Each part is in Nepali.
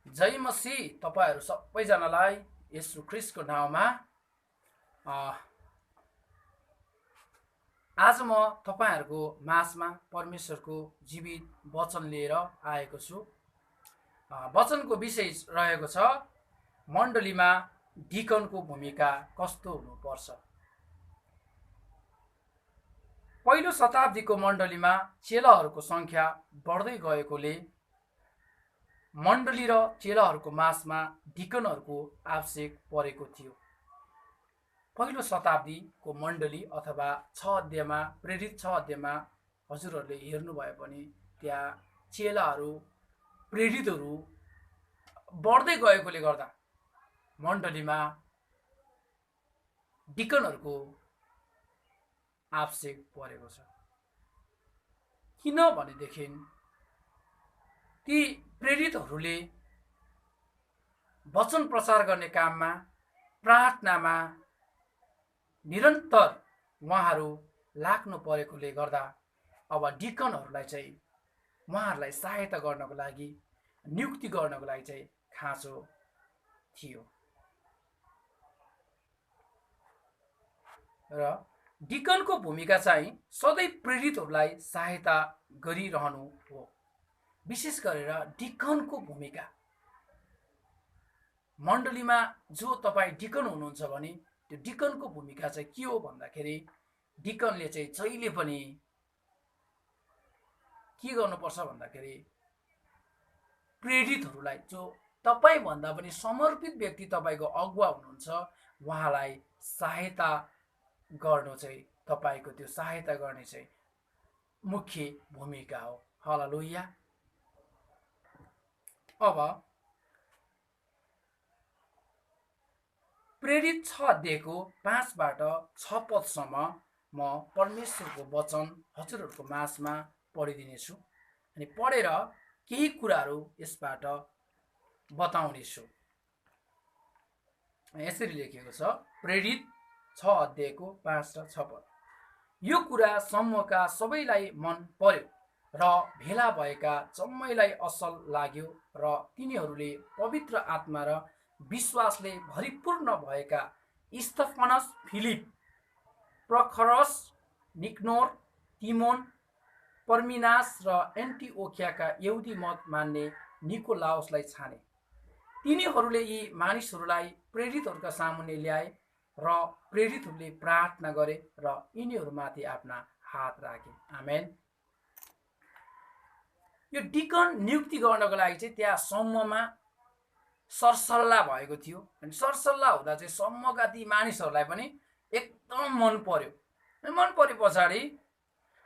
जय मसीह तपाईहरु सबैजनालाई येशू ख्रीष्टको नाउँमा आज म तपाईहरुको माझमा परमेश्वरको जीवित वचन लिएर आएको छु। वचनको विषय रहेको छ मण्डलीमा डिकनको भूमिका कस्तो हुनुपर्छ। पहिलो शताब्दीको मण्डलीमा चेलाहरूको संख्या बढ्दै गएकोले मण्डली र चेलाहरूको माझमा डिकनहरूको आवश्यक परेको थियो। पहिलो शताब्दीको मण्डली अथवा 6 अध्यायमा प्रेरित 6 अध्यायमा हजुरहरूले हेर्नुभयो भने त्यहाँ चेलाहरू प्रेरितहरू बढ्दै गएकोले गर्दा मण्डलीमा डिकनहरूको आवश्यक परेको छ। किनभनेदेखि ती प्रेरितहरूले वचन प्रचार गर्ने काममा प्रार्थनामा निरन्तर उहाँहरू लाग्नु परेकोले गर्दा अब डिकनहरूलाई चाहिँ उहाँहरूलाई सहायता गर्नको लागि नियुक्ति गर्नको लागि चाहिँ खाँचो थियो। र डिकनको भूमिका चाहिँ सधैँ प्रेरितहरूलाई सहायता गरिरहनु हो। विशेष गरेर डिकनको भूमिका मण्डलीमा जो तपाईँ डिकन हुनुहुन्छ भने त्यो डिकनको भूमिका चाहिँ के हो भन्दाखेरि डिकनले चाहिँ जहिले पनि के गर्नुपर्छ भन्दाखेरि प्रेरितहरूलाई जो तपाईभन्दा पनि समर्पित व्यक्ति तपाईको अगुवा हुनुहुन्छ उहाँलाई सहायता गर्नु चाहिँ तपाईको त्यो सहायता गर्ने चाहिँ मुख्य भूमिका हो। हालेलुया। अब प्रेरित 6 अध्यायको 5 बाट 6 पदसम्म म परमेश्वरको वचन हजुरहरूको माझमा पढिदिनेछु अनि पढेर केही कुराहरू यसबाट बताउनेछु। यसरी लेखेको छ प्रेरित 6 अध्यायको 5 र 6 पद। यो कुरा समूहका सबैलाई मन पर्यो र भेला भएका जम्मैलाई असल लाग्यो र तिनीहरूले पवित्र आत्मा र विश्वासले भरिपूर्ण भएका स्तेफनस, फिलिप, प्रखरस, निकनोर, तिमोन, पर्मिनास र एन्टिओखियाका यहुदी मत मान्ने निकोलाउसलाई छाने। तिनीहरूले यी मानिसहरूलाई प्रेरितहरूका सामुन्ने ल्याए र प्रेरितहरूले प्रार्थना गरे र यिनीहरूमाथि आफ्ना हात राखे। आमेन। यो डिकन नियुक्ति गर्नको लागि चाहिँ त्यहाँ समूहमा सरसल्लाह भएको थियो अनि सरसल्लाह हुँदा चाहिँ समूहका ती मानिसहरूलाई पनि एकदम मन पर्यो। मन परे पछाडि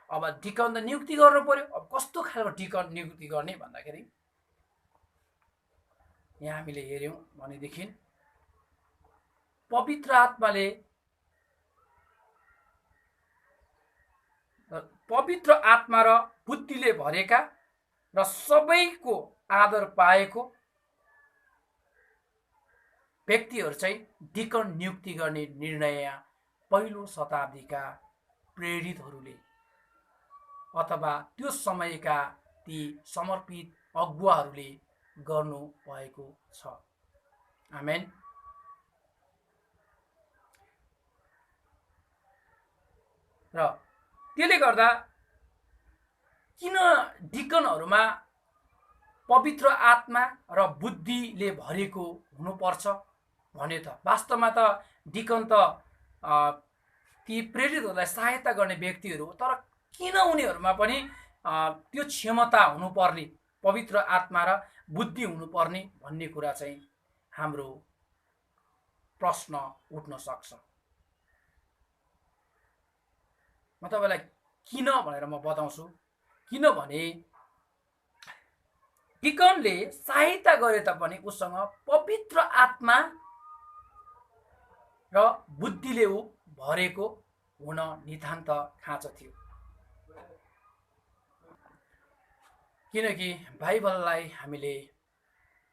अब डिकन त नियुक्ति गर्नु पर्यो। अब कस्तो खालको डिकन नियुक्ति गर्ने भन्दाखेरि यहाँ हामीले हेर्यौं भनेदेखि पवित्र आत्मा र बुद्धिले भरेका र सबैको आदर पाएको व्यक्तिहरू चाहिँ डिकन नियुक्ति गर्ने निर्णय पहिलो शताब्दीका प्रेरितहरूले अथवा त्यो समयका ती समर्पित अगुवाहरूले गर्नु भएको छ। आमेन। र त्यसले गर्दा किन डिकनहरूमा पवित्र आत्मा र बुद्धिले भरेको हुनुपर्छ भने त वास्तवमा त डिकन त ती प्रेरितहरूलाई सहायता गर्ने व्यक्तिहरू हो, तर किन उनीहरूमा पनि त्यो क्षमता हुनुपर्ने, पवित्र आत्मा र बुद्धि हुनुपर्ने भन्ने कुरा चाहिँ हाम्रो प्रश्न उठ्न सक्छ। म तपाईलाई किन भनेर म बताउँछु। किनभने डिकनले सहायता गरे तापनि उसँग पवित्र आत्मा र बुद्धिले ऊ भरेको हुन नितान्त खाँचो थियो। किनकि बाइबललाई हामीले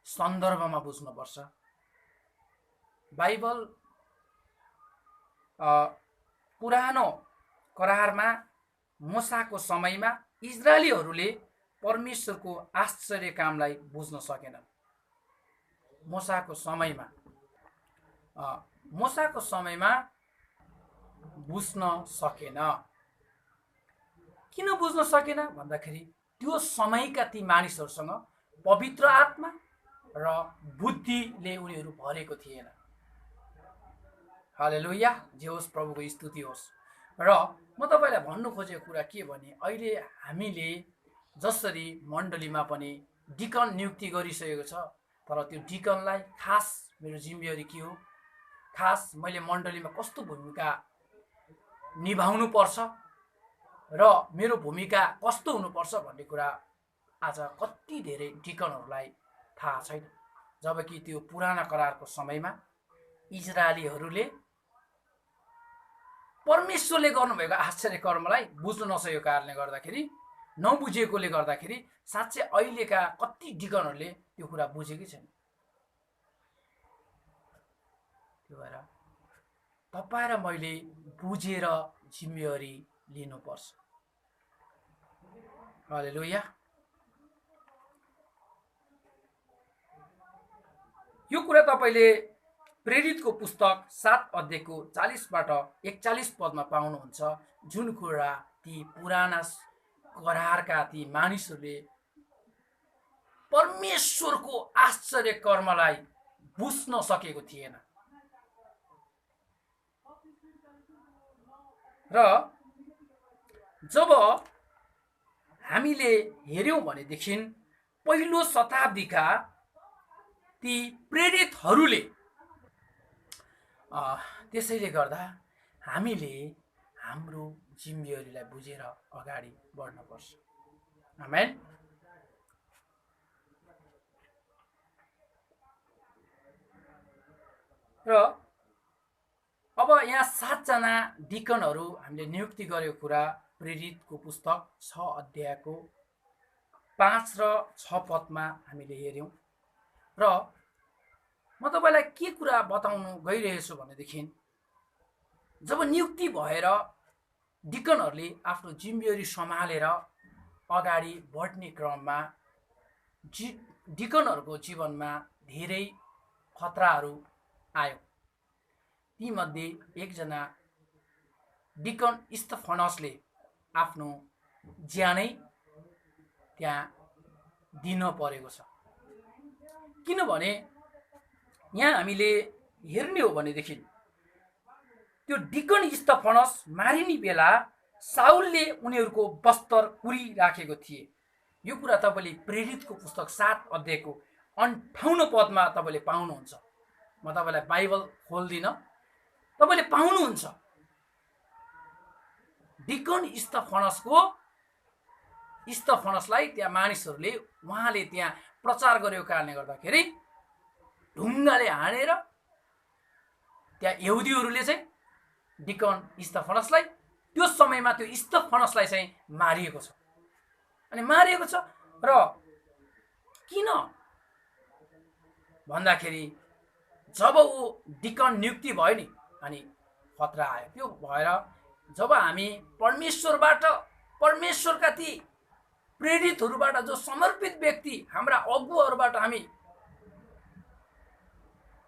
सन्दर्भमा बुझ्नुपर्छ। बाइबल पुरानो करारमा मूसाको समयमा इजरायलीहरूले परमेश्वरको आश्चर्य कामलाई बुझ्न सकेनन्। मोसाको समयमा बुझ्न सकेन। किन बुझ्न सकेन भन्दाखेरि त्यो समयका ती मानिसहरूसँग पवित्र आत्मा र बुद्धिले उनीहरू भरेको थिएन। हालेलुया, जे होस्, प्रभुको स्तुति होस्। र म तपाईँलाई भन्नु खोजेको कुरा के भने, अहिले हामीले जसरी मण्डलीमा पनि डिकन नियुक्ति गरिसकेको छ, तर त्यो डिकनलाई खास मेरो जिम्मेवारी के हो, खास मैले मण्डलीमा कस्तो भूमिका निभाउनु पर्छ र मेरो भूमिका कस्तो हुनुपर्छ भन्ने कुरा आज कति धेरै डिकनहरूलाई थाहा छैन। जबकि त्यो पुराना करारको समयमा इजरायलीहरूले परमेश्वरले गर्नुभएको आश्चर्य कर्मलाई बुझ्न नसकेको कारणले गर्दाखेरि, नबुझेकोले गर्दाखेरि साँच्चै अहिलेका कति डिकनहरूले त्यो कुरा बुझेकै छैन। त्यो भएर तपाईँ र मैले बुझेर जिम्मेवारी लिनुपर्छ। हालेलुया। यो कुरा तपाईँले प्रेरितको पुस्तक 7 अध्यायको 40बाट 41 पदमा पाउनुहुन्छ, जुन कुरा ती पुराना करारका ती मानिसहरूले परमेश्वरको आश्चर्य कर्मलाई बुझ्न सकेको थिएन। र जब हामीले हेर्यौं भनेदेखि पहिलो शताब्दीका ती प्रेरितहरूले त्यसैले गर्दा हामीले हाम्रो जिम्मेवारीलाई बुझेर अगाडि बढ्नुपर्छ। आमेन। र अब यहाँ 7 जना डिकनहरू हामीले नियुक्ति गरेको कुरा प्रेरितको पुस्तक 6 अध्यायको 5 र 6 पदमा हामीले हेर्यौं। र म तपाईलाई के कुरा बताउनु गइरहेछु भनेदेखि, जब नियुक्ति भएर डिकनहरूले आफ्नो जिम्मेवारी सम्हालेर अगाडि बढ्ने क्रममा डिकनहरूको जीवनमा धेरै खतराहरू आयो। तीमध्ये एकजना डिकन स्तेफनसले आफ्नो ज्यानै त्यहाँ दिन परेको छ। किनभने यहाँ हामीले हेर्ने हो भनेदेखि त्यो डिकन स्तेफनस मारिने बेला साउलले उनीहरूको बस्तर कुरिराखेको थिए। यो कुरा तपाईँले प्रेरितको पुस्तक 7 अध्यायको 58 पदमा तपाईँले पाउनुहुन्छ। म तपाईँलाई बाइबल खोल्दिनँ, तपाईँले पाउनुहुन्छ। डिकन स्तेफनसलाई त्यहाँ मानिसहरूले, उहाँले त्यहाँ प्रचार गरेको कारणले गर्दाखेरि ढुङ्गाले हानेर त्यहाँ यहुदीहरूले चाहिँ डिकन स्तेफनसलाई, त्यो समयमा त्यो स्तेफनसलाई चाहिँ मारिएको छ। अनि मारिएको छ र किन भन्दाखेरि जब ऊ डिकन नियुक्ति भयो नि, अनि खतरा आयो। त्यो भएर जब हामी परमेश्वरका ती प्रेरितहरूबाट, जो समर्पित व्यक्ति, हाम्रा अगुवाहरूबाट हामी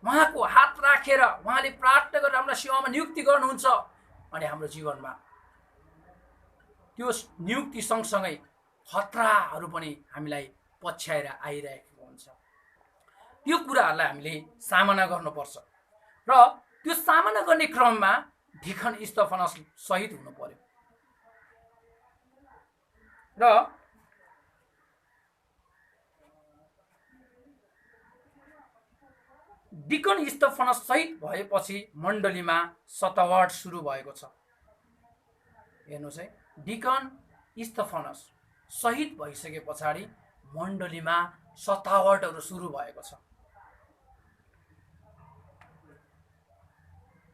उहाँको हात राखेर उहाँले प्रार्थना गरेर हामीलाई सेवामा नियुक्ति गर्नुहुन्छ, अनि हाम्रो जीवनमा त्यो नियुक्ति सँगसँगै खतराहरू पनि हामीलाई पछ्याएर आइरहेको हुन्छ। त्यो कुराहरूलाई हामीले सामना गर्नुपर्छ। र त्यो सामना गर्ने क्रममा डिकन स्तेफनस शहीद हुनु पर्यो। र डिकन स्तेफनस शहीद भएपछि मण्डलीमा सतावट सुरु भएको छ। हेर्नुहोस् है, डिकन स्तेफनस शहीद भइसके पछाडि मण्डलीमा सतावटहरू सुरु भएको छ।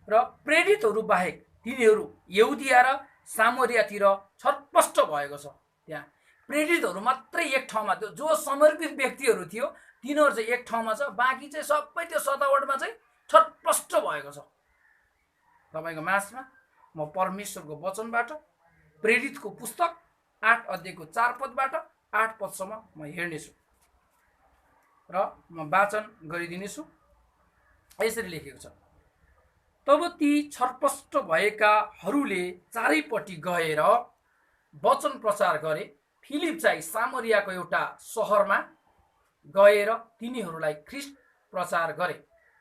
र प्रेरितहरू बाहेक तिनीहरू यहुदिया र सामरियातिर छटपष्ट भएको छ। त्यहाँ प्रेरितहरू मात्रै एक ठाउँमा थियो, जो समर्पित व्यक्तिहरू थियो तिनीहरू चाहिँ एक ठाउँमा छ, बाँकी चाहिँ सबै त्यो सतावटमा चाहिँ छटपष्ट भएको छ। तपाईँको माझमा म परमेश्वरको वचनबाट प्रेरितको पुस्तक 8 अध्यायको 4 पदबाट 8 पदसम्म म हेर्नेछु। र म वाचन गरिदिनेछु। यसरी लेखेको छ, तब ती छरपष्ट भएकाहरूले चारैपट्टि गएर वचन प्रचार गरे। फिलिप चाहिँ सामरियाको एउटा सहरमा गएर तिनीहरूलाई ख्रिस्ट प्रचार गरे।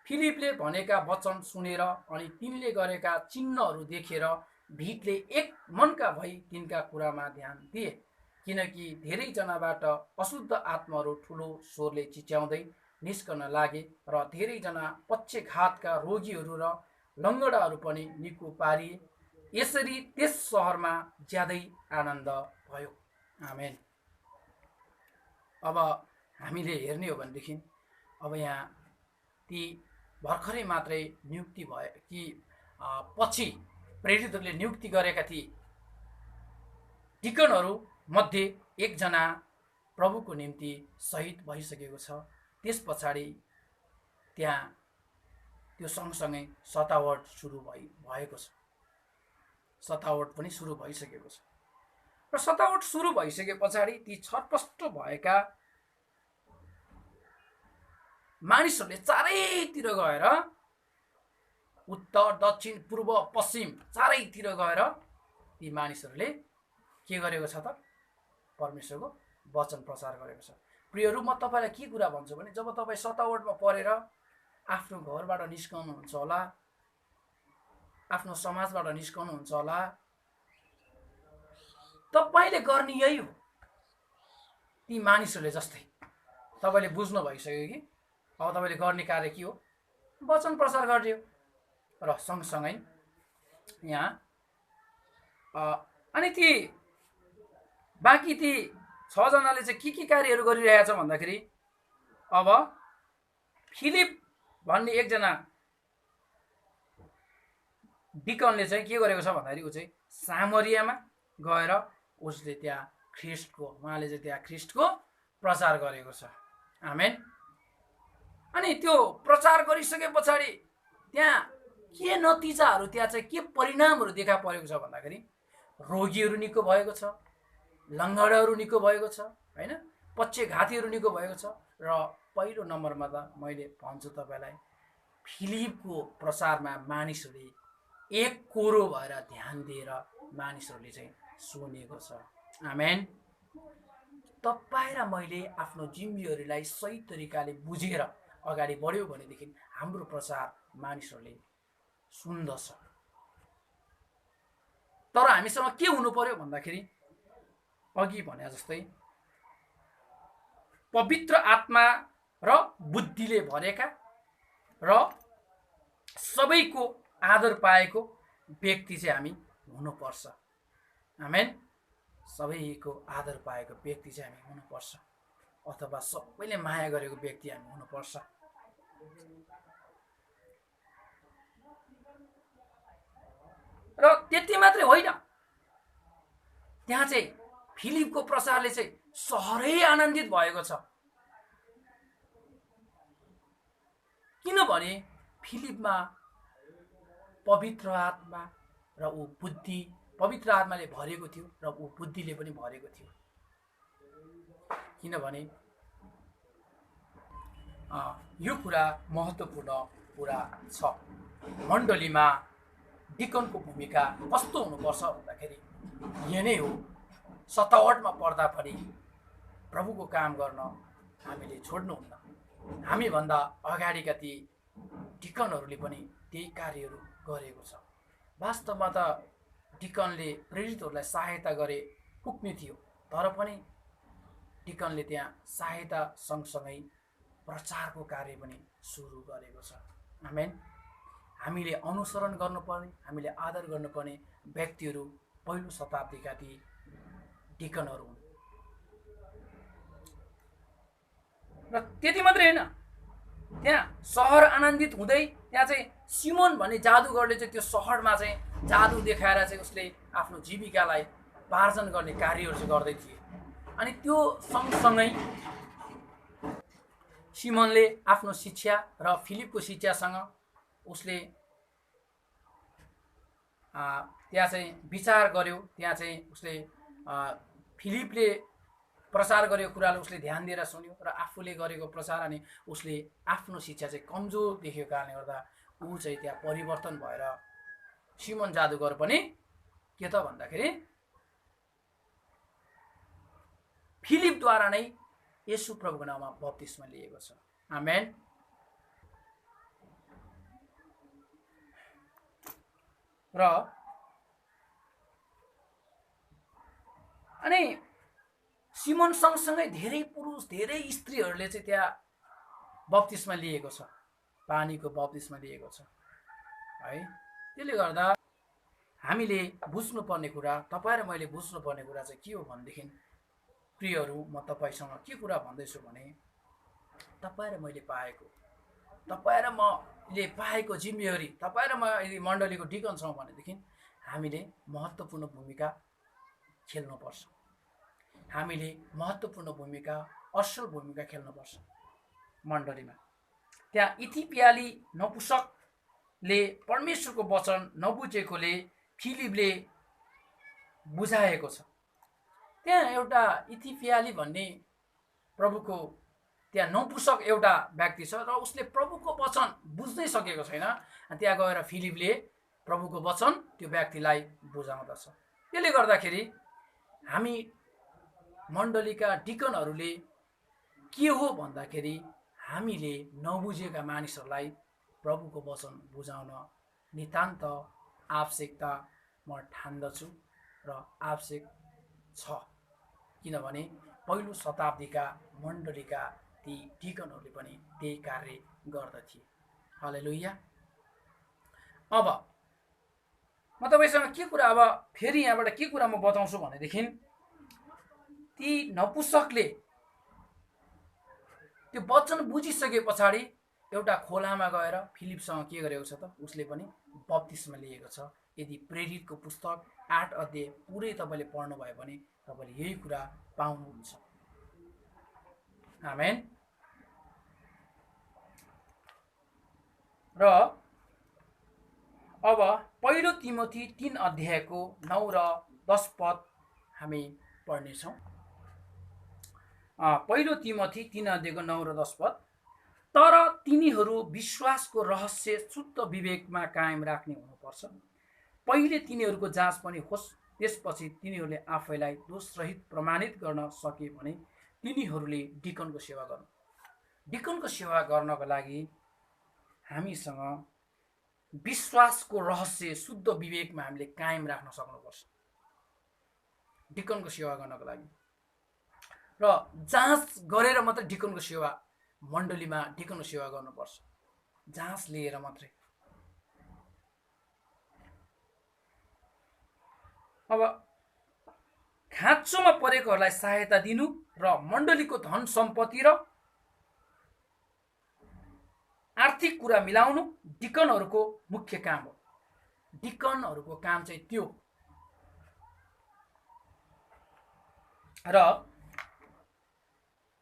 फिलिपले भनेका वचन सुनेर अनि तिनले गरेका चिन्हहरू देखेर भिडले एक मनका भई तिनका कुरामा ध्यान दिए, किनकि धेरैजनाबाट अशुद्ध आत्माहरू ठुलो स्वरले चिच्याउँदै निस्कन लागे र धेरैजना पक्षघातका रोगीहरू र लङ्गडाहरू पनि निको पारिए। यसरी त्यस सहरमा ज्यादै आनन्द भयो। आमेन। अब हामीले हेर्ने हो भनेदेखि अब यहाँ ती भर्खरै मात्रै नियुक्ति भए कि पछि प्रेरितहरूले नियुक्ति गरेका ती डिकनहरू मध्ये एकजना प्रभुको निम्ति शहीद भइसकेको छ। त्यस पछाडि त्यहाँ त्यो सँगसँगै सतावट सुरु भएको छ। सतावट पनि सुरु भइसकेको छ र सतावट सुरु भइसके पछाडि ती छरपष्ट भएका मानिसहरूले चारैतिर गएर उत्तर दक्षिण पूर्व पश्चिम चारैतिर गएर ती मानिसहरूले के गरेको छ त? परमेश्वरको वचन प्रचार गरेको छ। प्रियहरू, म तपाईँलाई के कुरा भन्छु भने जब तपाईँ सतावटमा परेर आफ्नो घरबाट निस्कनुहुन्छ होला, आफ्नो समाजबाट निस्कनुहुन्छ होला, तपाईँले गर्ने यही हो। ती मानिसहरूले जस्तै तपाईँले बुझ्नु भइसक्यो कि अब तपाईँले गर्ने कार्य के हो? वचन प्रचार गर्ने हो। र सँगसँगै यहाँ अनि ती बाँकी ती 6 जनाले चाहिँ के कार्यहरू गरिरहेछ भन्दाखेरि अब फिलिप भन्ने एकजना डिकनले चाहिँ के गरेको छ भन्दाखेरि ऊ चाहिँ सामरियामा गएर उसले त्यहाँ उहाँले चाहिँ त्यहाँ ख्रिस्टको प्रचार गरेको छ। आमेन। अनि त्यो प्रचार गरिसके पछाडि त्यहाँ के नतिजाहरू, त्यहाँ चाहिँ के परिणामहरू देखा परेको छ भन्दाखेरि रोगीहरू निको भएको छ, लङ्गडाहरू निको भएको छ, होइन, पक्षघातीहरू निको भएको छ। र पहिलो नम्बरमा त मैले भन्छु तपाईँलाई, फिलिपको प्रचारमा मानिसहरूले एक कोरो भएर ध्यान दिएर मानिसहरूले चाहिँ सुनेको छ। आमेन। तपाईँ र मैले आफ्नो जिम्मेवारीलाई सही तरिकाले बुझेर अगाडि बढ्यो भनेदेखि हाम्रो प्रचार मानिसहरूले सुन्दछ। तर हामीसँग के हुनु पर्यो भन्दाखेरि अघि भने जस्तै पवित्र आत्मा र बुद्धिले भरेका र सबैको आदर पाएको व्यक्ति चाहिँ हामी हुनुपर्छ। आमेन। सबैको आदर पाएको व्यक्ति चाहिँ हामी हुनुपर्छ, अथवा सबैले माया गरेको व्यक्ति हामी हुनुपर्छ। र त्यति मात्रै होइन, त्यहाँ चाहिँ फिलिपको प्रचारले चाहिँ सहरै आनन्दित भएको छ। किनभने फिलिपमा पवित्र आत्मा र ऊ बुद्धि, पवित्र आत्माले भरेको थियो र ऊ बुद्धिले पनि भरेको थियो। किनभने यो कुरा महत्त्वपूर्ण कुरा छ। मण्डलीमा डिकनको भूमिका कस्तो हुनुपर्छ भन्दाखेरि यही नै हो। सतावटमा पर्दा पनि प्रभुको काम गर्न हामीले छोड्नुहुन्न। हामीभन्दा अगाडिका ती डिकनहरूले पनि त्यही कार्यहरू गरेको छ। वास्तवमा त डिकनले प्रेरितहरूलाई सहायता गरे पुग्ने थियो, तर पनि डिकनले त्यहाँ सहायता सँगसँगै प्रचारको कार्य पनि सुरु गरेको छ। आमेन। हामीले अनुसरण गर्नुपर्ने, हामीले आदर गर्नुपर्ने व्यक्तिहरू पहिलो शताब्दीका ती डिकनहरू हुन्। र त्यति मात्रै होइन, त्यहाँ सहर आनन्दित हुँदै त्यहाँ चाहिँ सिमोन भन्ने जादुगरले चाहिँ त्यो सहरमा चाहिँ जादु देखाएर चाहिँ उसले आफ्नो जीविकालाई पार्जन गर्ने कार्यहरू चाहिँ गर्दै थिए। अनि त्यो सँगसँगै सिमोनले आफ्नो शिक्षा र फिलिपको शिक्षासँग उसले त्यहाँ चाहिँ विचार गर्यो। त्यहाँ चाहिँ उसले फिलिपले प्रचार गरेको कुरालाई उसले ध्यान दिएर सुन्यो र आफूले गरेको प्रचार अनि उसले आफ्नो शिक्षा चाहिँ कमजोर देखेको कारणले गर्दा ऊ चाहिँ त्यहाँ परिवर्तन भएर सिमोन जादुगर पनि के त भन्दाखेरि फिलिपद्वारा नै येशू प्रभुको नाममा बप्तिस्मा लिएको छ। आमेन। र अनि सिमोन सँगसँगै धेरै पुरुष धेरै स्त्रीहरूले चाहिँ त्यहाँ बप्तिस्मा लिएको छ, पानीको बप्तिस्मा लिएको छ है। त्यसले गर्दा हामीले बुझ्नुपर्ने कुरा, तपाईँ र मैले बुझ्नुपर्ने कुरा चाहिँ के हो भनेदेखि प्रियहरू, म तपाईँसँग के कुरा भन्दैछु भने तपाईँ र मैले पाएको, तपाईँ र मैले पाएको जिम्मेवारी, तपाईँ र म यदि मण्डलीको डिकन छौँ भनेदेखि हामीले महत्त्वपूर्ण भूमिका खेल्नुपर्छ। हामीले महत्त्वपूर्ण भूमिका, असल भूमिका खेल्नुपर्छ मण्डलीमा। त्यहाँ इथियोपियाली नपुंसकले परमेश्वरको वचन नबुझेकोले फिलिपले बुझाएको छ। त्यहाँ एउटा इथियोपियाली भन्ने प्रभुको त्यहाँ नपुंसक एउटा व्यक्ति छ र उसले प्रभुको वचन बुझ्नै सकेको छैन। त्यहाँ गएर फिलिपले प्रभुको वचन त्यो व्यक्तिलाई बुझाउँदछ। त्यसले गर्दाखेरि हामी मण्डलीका डिकनहरूले के हो भन्दाखेरि हामीले नबुझेका मानिसहरूलाई प्रभुको वचन बुझाउन नितान्त आवश्यकता म ठान्दछु र आवश्यक छ। किनभने पहिलो शताब्दीका मण्डलीका ती डिकनहरूले पनि त्यही कार्य गर्दथे। हालेलुया। अब म तपाईसँग के कुरा, अब फेरि यहाँबाट के कुरा म बताउँछु भनेदेखि ती नपुंसकले त्यो वचन बुझिसके पछाडि एउटा खोलामा गएर फिलिपसँग के गरेको छ त, उसले पनि बप्तिस्मा लिएको छ। यदि प्रेरितको पुस्तक 8 अध्याय पुरै तपाईँले पढ्नुभयो भने तपाईँले यही कुरा पाउनुहुन्छ। आमेन। र अब पहिलो तिमोथी 3 अध्यायको 9 र 10 पद हामी पढ्नेछौँ। पहिलो तिमोथी 3 अध्यायको 9 र 10 पद। तर तिनीहरू विश्वासको रहस्य शुद्ध विवेकमा कायम राख्ने हुनुपर्छ। पहिले तिनीहरूको जाँच पनि होस्, त्यसपछि तिनीहरूले आफैलाई दोषरहित प्रमाणित गर्न सके भने तिनीहरूले डिकनको सेवा गर्नु। डिकनको सेवा गर्नको लागि हामीसँग विश्वासको रहस्य शुद्ध विवेकमा हामीले कायम राख्न सक्नुपर्छ डिकनको सेवा गर्नको लागि। र जाँच गरेर मात्रै डिकनको सेवा, मण्डलीमा डिकनको सेवा गर्नुपर्छ, जाँच लिएर मात्रै। अब खाँचोमा परेकोहरूलाई सहायता दिनु र मण्डलीको धन सम्पत्ति र आर्थिक कुरा मिलाउनु डिकनहरूको मुख्य काम हो। डिकनहरूको काम चाहिँ त्यो। र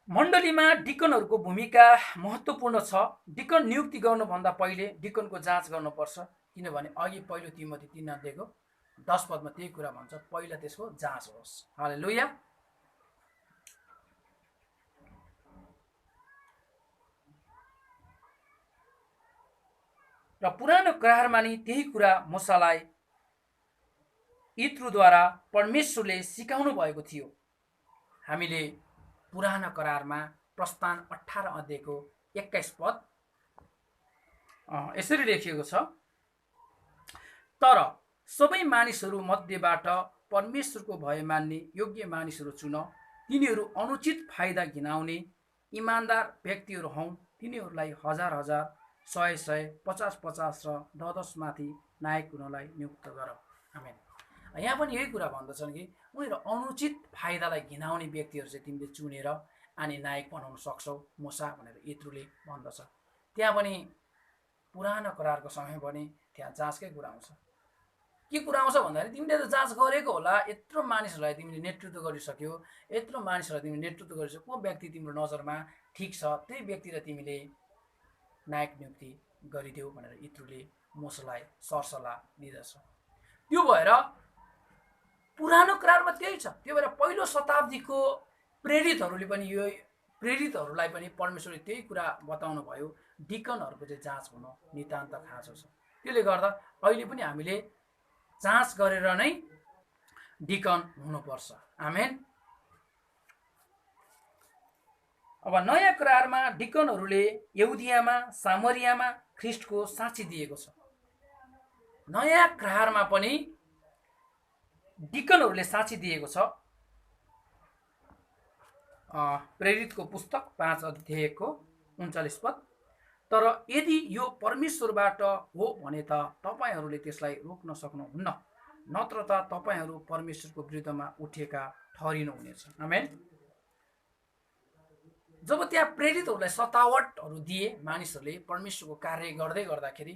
मण्डलीमा डिकनहरूको भूमिका महत्त्वपूर्ण छ। डिकन नियुक्ति गर्नुभन्दा पहिले डिकनको जाँच गर्नुपर्छ। किनभने अघि पहिलो तिमोथी 3 अध्यायको 10 पदमा त्यही कुरा भन्छ, पहिला त्यसको जाँच होस्। हालेलुया। र पुरानो करारमा नि त्यही कुरा मूसालाई यित्रोद्वारा परमेश्वरले सिकाउनु भएको थियो। हामीले पुरानो करारमा प्रस्थान 18 अध्यायको 21 पद यसरी लेखिएको छ, तर सबै मानिसहरू मध्येबाट परमेश्वरको भय मान्ने योग्य मानिसहरू चुन। तिनीहरू अनुचित फाइदा घिनाउने इमान्दार व्यक्तिहरू हौँ। तिनीहरूलाई 1000-1000, 100-100, 50-50 र 10-10 माथि नायक हुनलाई नियुक्त गर। आमेन। यहाँ पनि यही कुरा भन्दछन् कि उनीहरू अनुचित फाइदालाई घिनाउने व्यक्तिहरू चाहिँ तिमीले चुनेर अनि नायक बनाउन सक्छौ मूसा भनेर यित्रोले भन्दछ। त्यहाँ पनि पुरानो करारको समय पनि त्यहाँ जाँचकै कुरा आउँछ। के कुरा आउँछ भन्दाखेरि तिमीले त जाँच गरेको होला, यत्रो मानिसहरूलाई तिमीले नेतृत्व गरिसक्यो, यत्रो मानिसहरूलाई तिमीले नेतृत्व गरिसक्यो, को व्यक्ति तिम्रो नजरमा ठिक छ त्यही व्यक्तिलाई तिमीले नायक नियुक्ति गरिदेऊ भनेर यित्रोले मूसालाई सरसल्लाह दिँदछ। त्यो भएर पुरानो करारमा त्यही छ। त्यो भएर पहिलो शताब्दीको प्रेरितहरूले पनि प्रेरितहरूलाई पनि परमेश्वरले त्यही कुरा बताउनु भयो, डिकनहरूको चाहिँ जाँच हुन नितान्त खाँचो छ। त्यसले गर्दा अहिले पनि हामीले जाँच गरेर नै डिकन हुनुपर्छ। आमेन। अब नयाँ करारमा डिकनहरूले यहुदियामा सामरियामा ख्रिस्टको साक्षी दिएको छ। नयाँ करारमा पनि डिकनहरूले साक्षी दिएको छ। प्रेरितको पुस्तक 5 अध्यायको 39 पद। तर यदि यो परमेश्वरबाट हो भने त तपाईहरूले त्यसलाई रोक्न सक्नुहुन्न, नत्र त तपाईहरू परमेश्वरको विरुद्धमा उठेका ठहरिनुहुनेछ। आमेन। जब त्यहाँ प्रेरितहरूलाई सतावटहरू दिए मानिसहरूले परमेश्वरको कार्य गर्दै गर्दाखेरि,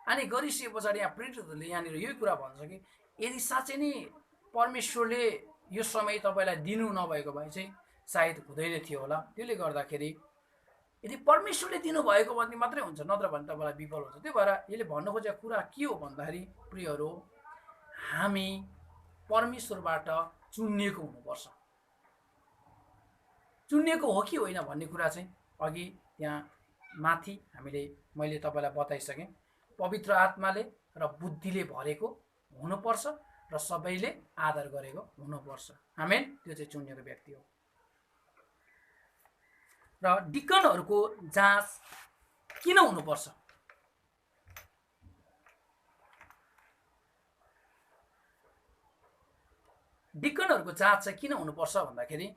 अनि गरिसके पछाडि यहाँ प्रेरितहरूले यहाँनिर यही कुरा भन्छ कि यदि साँच्चै नै परमेश्वरले यो समय तपाईँलाई दिनु नभएको भए चाहिँ सायद हुँदैन थियो होला। त्यसले गर्दाखेरि यदि परमेश्वरले दिनुभएको भने मात्रै हुन्छ, नत्र भने तपाईँलाई विफल हुन्छ। त्यही भएर यसले भन्नु खोजेको कुरा के हो भन्दाखेरि, प्रियहरू, हामी परमेश्वरबाट चुनिएको हुनुपर्छ। चुनिएको हो कि होइन भन्ने कुरा चाहिँ अघि त्यहाँ माथि मैले तपाईँलाई बताइसकेँ। पवित्र आत्माले र बुद्धिले भरेको हुनुपर्छ र सबैले आदर गरेको हुनुपर्छ। आमेन। त्यो चाहिँ चुनिएको व्यक्ति हो। र डिकनहरूको जाँच किन हुनुपर्छ? डिकनहरूको जाँच चाहिँ किन हुनुपर्छ भन्दाखेरि,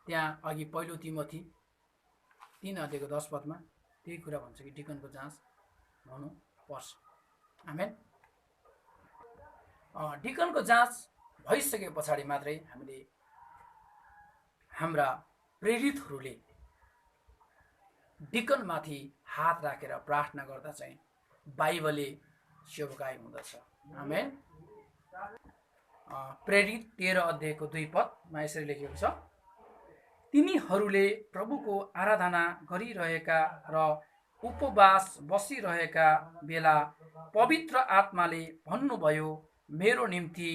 त्यहाँ अघि पहिलो तिमोथी 3 अध्यायको 10 पदमा त्यही कुरा भन्छ कि डिकनको जाँच हुनुपर्छ। आमेन। डिकनको जाँच भइसके पछाडि मात्रै हामीले हाम्रा प्रेरितहरूले डिकनमाथि हात राखेर प्रार्थना गर्दा चाहिँ बाइबलले सेवकाई हुँदछ। आमेन। प्रेरित 13 अध्यायको 2 पदमा यसरी लेखेको छ, तिनीहरूले प्रभुको आराधना गरिरहेका र उपवास बसिरहेका बेला पवित्र आत्माले भन्नुभयो, मेरो निम्ति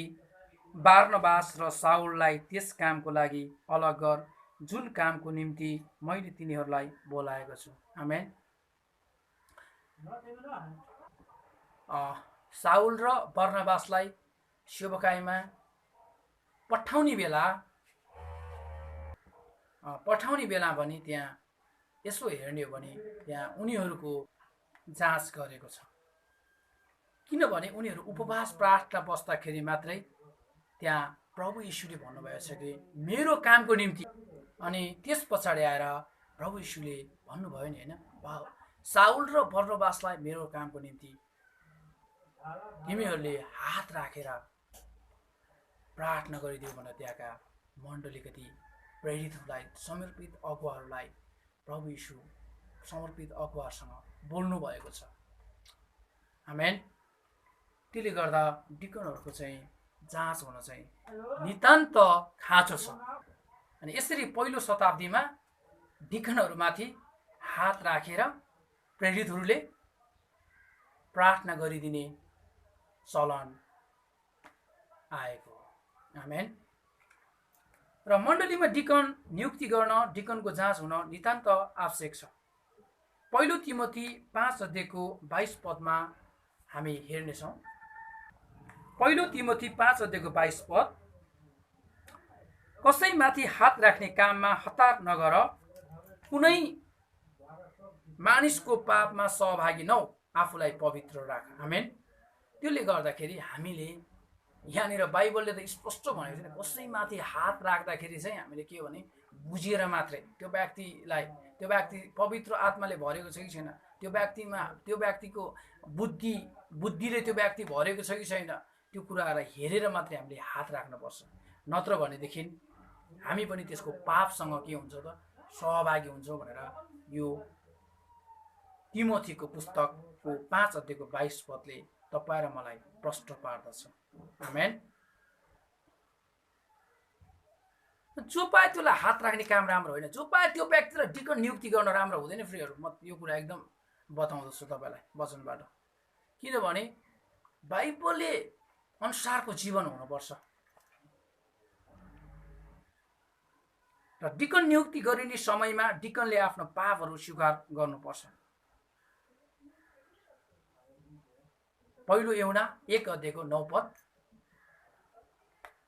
बारनबास र साउललाई त्यस कामको लागि अलग गर जुन कामको निम्ति मैले तिनीहरूलाई बोलाएको छु। आमेन। साउल र बर्नबासलाई सेवकाईमा पठाउने बेला पनि त्यहाँ यसो हेर्ने हो भने त्यहाँ उनीहरूको जाँच गरेको छ। किनभने उनीहरू उपवास प्रार्थना बस्दाखेरि मात्रै त्यहाँ प्रभु यीशुले भन्नुभएको छ कि मेरो कामको निम्ति। अनि त्यस पछाडि आएर प्रभु यीशुले भन्नुभयो नि, होइन, साउल र बर्नबासलाई मेरो कामको निम्ति तिमीहरूले हात राखेर प्रार्थना गरिदियो भनेर त्यहाँका मण्डलीका ती प्रेरितहरूलाई, समर्पित अगुवाहरूलाई प्रभु यीशु समर्पित अगुवाहरूसँग बोल्नु भएको छ। आमेन। त्यसले गर्दा डिकनहरूको चाहिँ जाँच हुन चाहिँ नितान्त खाँचो छ। अनि यसरी पहिलो शताब्दीमा डिकनहरूमाथि हात राखेर प्रेरितहरूले प्रार्थना गरिदिने चलन आएको। आमेन। र मण्डलीमा डिकन नियुक्ति गर्न डिकनको जाँच हुन नितान्त आवश्यक छ। पहिलो तिमोथी 5 अध्यायको 22 पदमा हामी हेर्नेछौँ। पहिलो तिमोथी 5 अध्यायको 22 पद, कसैमाथि हात राख्ने काममा हतार नगर, कुनै मानिसको पापमा सहभागी नहो, आफूलाई पवित्र राख। आमेन। त्यसले गर्दाखेरि हामीले यहाँनिर बाइबलले त स्पष्ट भनेको छैन, कसैमाथि हात राख्दाखेरि चाहिँ हामीले के हो भने बुझेर मात्रै त्यो व्यक्ति पवित्र आत्माले भरेको छ कि छैन, त्यो व्यक्तिको बुद्धिले त्यो व्यक्ति भरेको छ कि छैन, त्यो कुराहरूलाई हेरेर मात्रै हामीले हात राख्नुपर्छ। नत्र भनेदेखि हामी पनि त्यसको पापसँग के हुन्छ त सहभागी हुन्छौँ भनेर यो तिमोथीको पुस्तकको 5 अध्यायको 22 पदले तपाईँ र मलाई प्रष्ट पार्दछ। आमेन। जो पाए त्यसलाई हात राख्ने काम राम्रो होइन, जो पाए त्यो व्यक्तिलाई डिकन नियुक्ति गर्न राम्रो हुँदैन। फ्रीहरू म यो कुरा एकदम बताउँदछु तपाईँलाई वचनबाट। किनभने बाइबलले अनुसारको जीवन हुनुपर्छ। र डिकन नियुक्ति गरिने समयमा डिकनले आफ्नो पापहरू स्वीकार गर्नुपर्छ। पहिलो यूहन्ना 1:9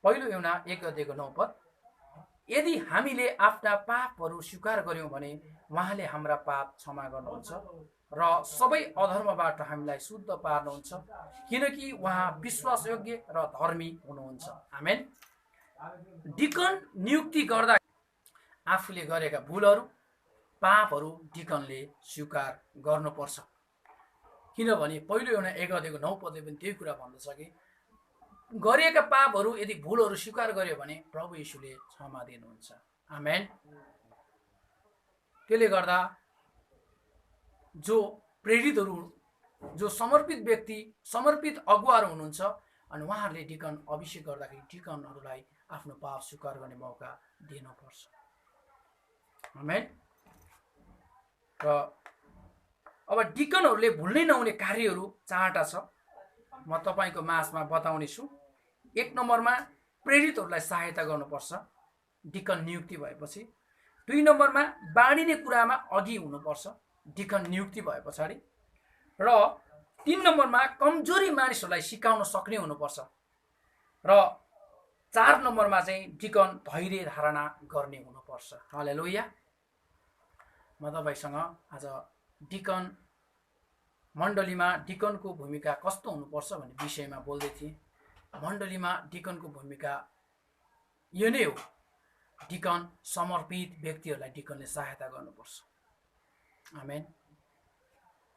पहिलो यूहन्ना 1:9 यदि हामीले आफ्ना पापहरू स्वीकार गर्यौं भने उहाँले हाम्रा पाप क्षमा गर्नुहुन्छ र सबै अधर्मबाट हामीलाई शुद्ध पार्नुहुन्छ, किनकि उहाँ विश्वासयोग्य र धर्मी हुनुहुन्छ। आमेन। डिकन नियुक्ति गर्दा आफूले गरेका भुलहरू, पापहरू डिकनले स्वीकार गर्नुपर्छ, किनभने पहिलो यूहन्ना 1:9 पनि त्यही कुरा भन्दछ कि गरिएका पापहरू यदि भुलहरू स्वीकार गर्यो भने प्रभु येशूले क्षमा दिनुहुन्छ। आमेन। त्यसले गर्दा जो प्रेरितहरू, जो समर्पित व्यक्ति, समर्पित अगुवाहरू हुनुहुन्छ अनि उहाँहरूले डिकन अभिषेक गर्दाखेरि डिकनहरूलाई आफ्नो पाप स्वीकार गर्ने मौका दिनुपर्छ। आमेन। र अब डिकनहरूले भुल्नै नहुने कार्यहरू 4टा छ, म तपाईको माझमा बताउने छु। 1 नम्बरमा प्रेरितहरूलाई सहायता गर्नुपर्छ डिकन नियुक्ति भएपछि। 2 नम्बरमा बाँडिने कुरामा अघि हुनुपर्छ डिकन नियुक्ति भए पछाडि। र 3 नम्बरमा कमजोरी मानिसहरूलाई सिकाउन सक्ने हुनुपर्छ। र 4 नम्बरमा चाहिँ डिकन धैर्य धारणा गर्ने हुनुपर्छ। हालेलुया। म तपाईसँग आज डिकन मण्डलीमा डिकनको भूमिका कस्तो हुनुपर्छ भन्ने विषयमा बोल्दै थिएँ। मण्डलीमा डिकनको भूमिका यो नै हो, डिकन समर्पित व्यक्तिहरूलाई डिकनले सहायता गर्नुपर्छ। आमेन।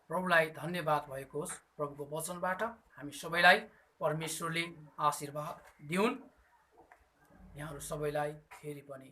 प्रभुलाई धन्यवाद भएको होस्। प्रभुको वचनबाट हामी सबैलाई परमेश्वरले आशीर्वाद दिउन्। यहाँहरू सबैलाई फेरि पनि